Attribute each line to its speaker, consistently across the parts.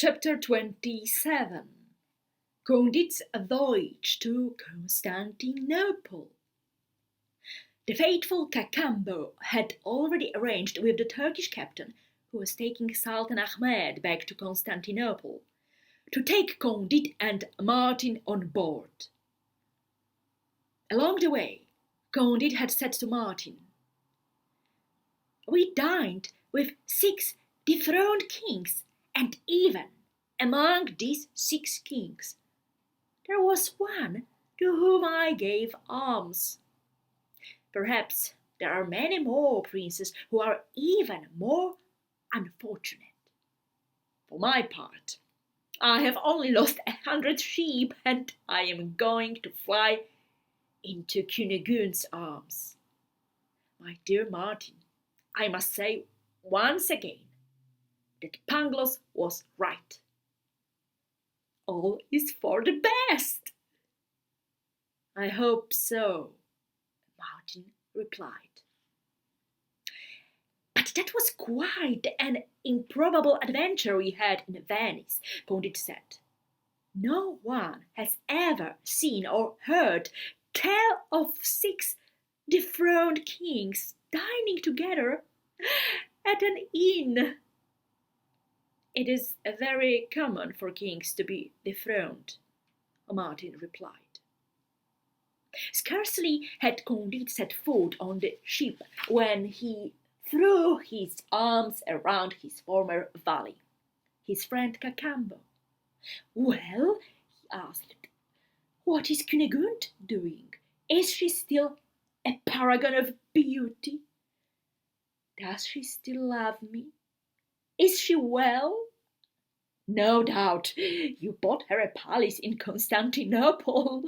Speaker 1: Chapter 27. Candide's voyage to Constantinople. The faithful Cacambo had already arranged with the Turkish captain who was taking Sultan Ahmed back to Constantinople to take Candide and Martin on board. Along the way, Candide had said to Martin, "We dined with 6 dethroned kings, and even among these 6 kings there was one to whom I gave alms. Perhaps there are many more princes who are even more unfortunate. For my part, I have only lost 100 sheep, and I am going to fly into Cunegonde's arms. My dear Martin, I must say once again that Pangloss was right. All is for the best." "I hope so," Martin replied. "But that was quite an improbable adventure we had in Venice," Candide said. "No one has ever seen or heard tell of 6 dethroned kings dining together at an inn." "It is very common for kings to be dethroned," Martin replied. Scarcely had Candide set foot on the ship when he threw his arms around his former valet, his friend Cacambo. "Well," he asked, "what is Cunegonde doing? Is she still a paragon of beauty? Does she still love me? Is she well?" "No doubt you bought her a palace in Constantinople."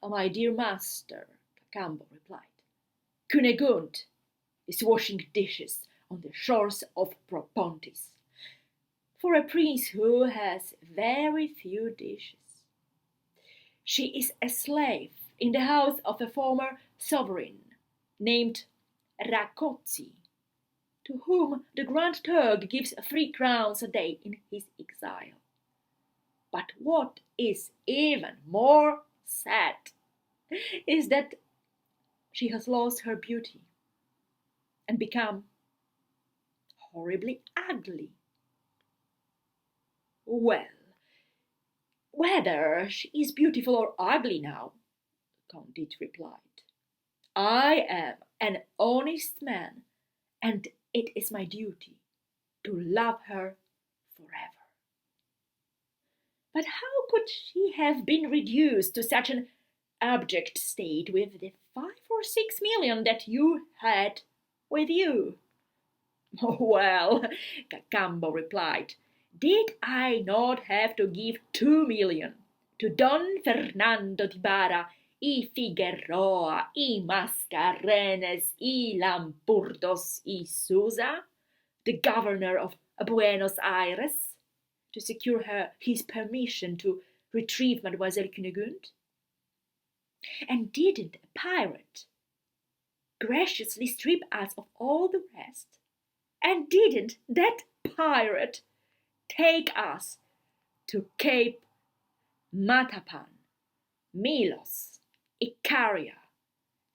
Speaker 1: "My dear master," Cacambo replied, "Cunegonde is washing dishes on the shores of Propontis, for a prince who has very few dishes. She is a slave in the house of a former sovereign named Rákóczi, to whom the Grand Turk gives 3 crowns a day in his exile. But what is even more sad is that she has lost her beauty and become horribly ugly." "Well, whether she is beautiful or ugly now," Candide replied, "I am an honest man, and it is my duty to love her forever." "But how could she have been reduced to such an abject state with the 5 or 6 million that you had with you?" "Well," Cacambo replied, "did I not have to give 2 million to Don Fernando d'Ibarra y Figueroa y Mascarenes y Lamburdos y Souza, the governor of Buenos Aires, to secure his permission to retrieve Mademoiselle Cunegonde? And didn't a pirate graciously strip us of all the rest? And didn't that pirate take us to Cape Matapan, Milos, Icaria,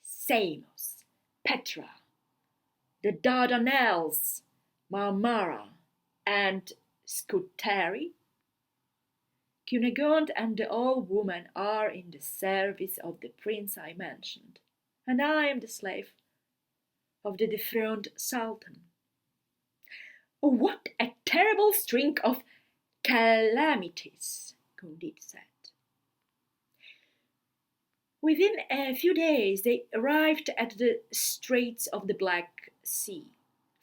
Speaker 1: Samos, Petra, the Dardanelles, Marmara, and Scutari? Cunegonde and the old woman are in the service of the prince I mentioned, and I am the slave of the dethroned sultan. What a terrible string of calamities," Candide said. Within a few days they arrived at the Straits of the Black Sea.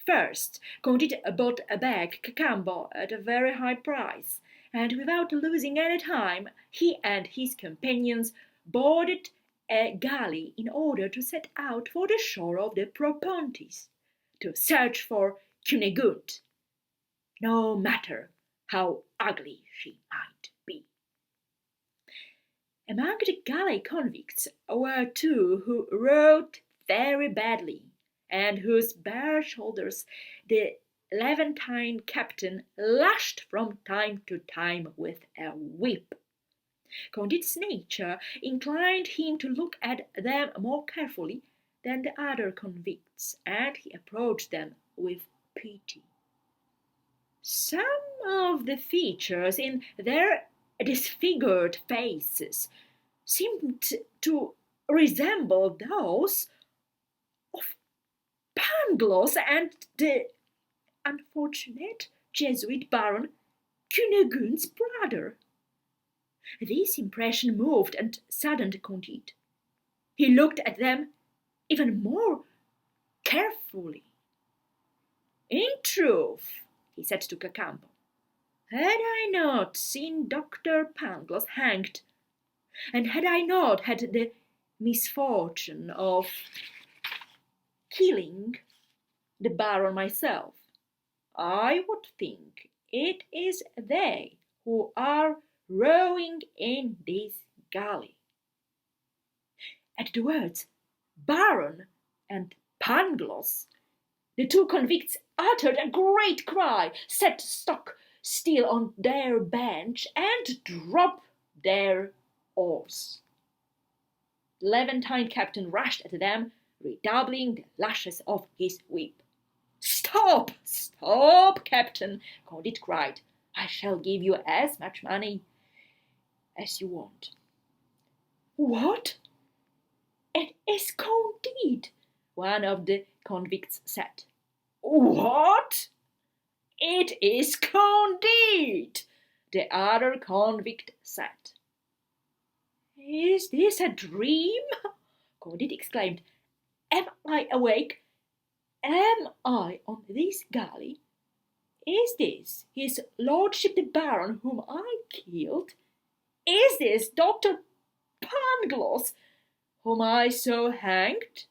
Speaker 1: First, Candide bought a bag Cacambo at a very high price, and without losing any time he and his companions boarded a galley in order to set out for the shore of the Propontis to search for Cunegonde, no matter how ugly she might be. Among the galley convicts were 2 who rowed very badly, and whose bare shoulders the Levantine captain lashed from time to time with a whip. Candide's nature inclined him to look at them more carefully than the other convicts, and he approached them with pity. Some of the features in their disfigured faces seemed to resemble those of Pangloss and the unfortunate Jesuit Baron Cunegonde's brother. This impression moved and saddened Candide. He looked at them even more carefully. In truth, he said to Cacambo, had I not seen Dr. Pangloss hanged, and had I not had the misfortune of killing the Baron myself, I would think it is they who are rowing in this galley. At the words Baron and Pangloss, the two convicts uttered a great cry, set stock still on their bench, and dropped their oars. The Levantine captain rushed at them, redoubling the lashes of his whip. "Stop! Stop, captain!" Candide cried. "I shall give you as much money as you want." "What? It is Candide," one of the convicts said. "What? It is Candide," the other convict said. "Is this a dream?" Candide exclaimed. "Am I awake? Am I on this galley? Is this his lordship the Baron whom I killed? Is this Dr. Pangloss whom I saw hanged?"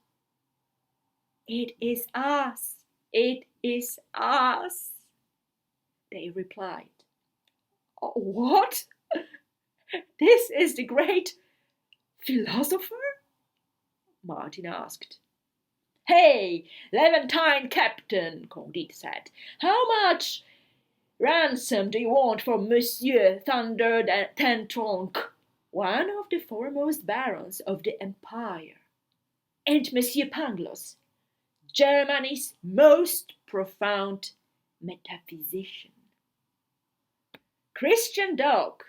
Speaker 1: "It is us, it is us," they replied. "What? This is the great philosopher?" Martin asked. "Hey, Levantine captain," Candide said, "how much ransom do you want for Monsieur Thunder Ten Tronckh, one of the foremost barons of the empire, and Monsieur Pangloss, Germany's most profound metaphysician?" "Christian dog,"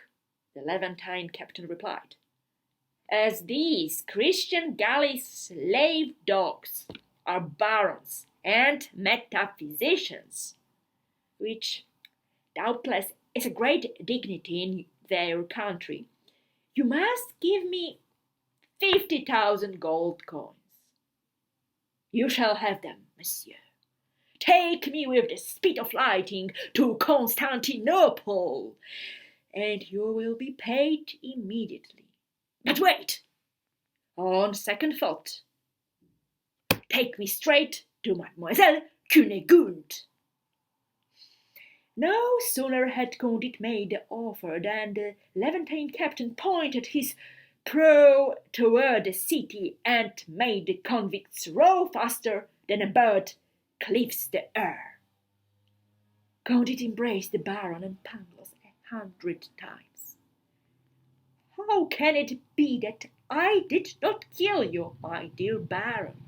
Speaker 1: the Levantine captain replied, "as these Christian galley slave dogs are barons and metaphysicians, which doubtless is a great dignity in their country, you must give me 50,000 gold coins." "You shall have them, monsieur. Take me with the speed of lightning to Constantinople, and you will be paid immediately. But wait! On second thought, take me straight to Mademoiselle Cunegonde." No sooner had Candide made the offer than the Levantine captain pointed his prow toward the city and made the convicts row faster than a bird cleaves the air. Candide embraced the Baron and Pangloss 100 times. "How can it be that I did not kill you, my dear Baron?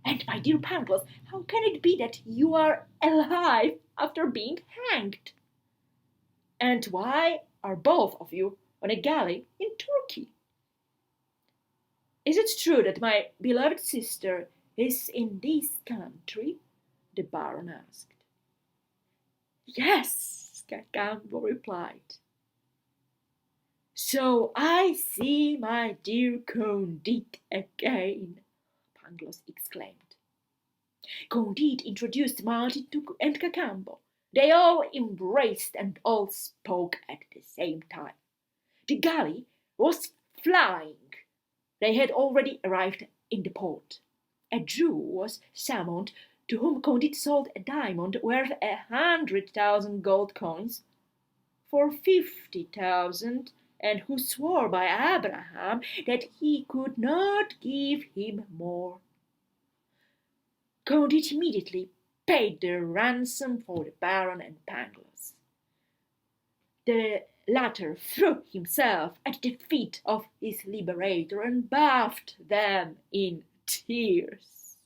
Speaker 1: And my dear Pangloss, how can it be that you are alive after being hanged? And why are both of you on a galley in Turkey?" "Is it true that my beloved sister is in this country?" the Baron asked. "Yes," Cacambo replied. "So I see my dear Candide again," Pangloss exclaimed. Candide introduced Martin and Cacambo. They all embraced and all spoke at the same time. The galley was flying. They had already arrived in the port. A Jew was summoned, to whom Candide sold a diamond worth 100,000 gold coins for 50,000, and who swore by Abraham that he could not give him more. Candide immediately paid the ransom for the Baron and Pangloss. The latter threw himself at the feet of his liberator and bathed them in tears.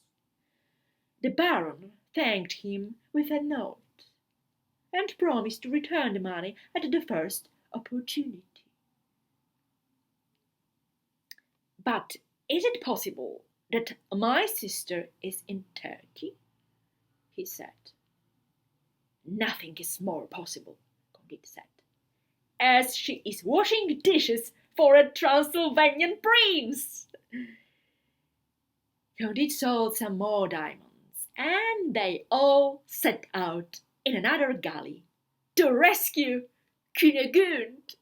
Speaker 1: The Baron thanked him with a note, and promised to return the money at the first opportunity. "But is it possible that my sister is in Turkey?" he said. "Nothing is more possible," Candide said, "as she is washing dishes for a Transylvanian prince." Candide sold some more diamonds, and they all set out in another galley to rescue Cunegonde.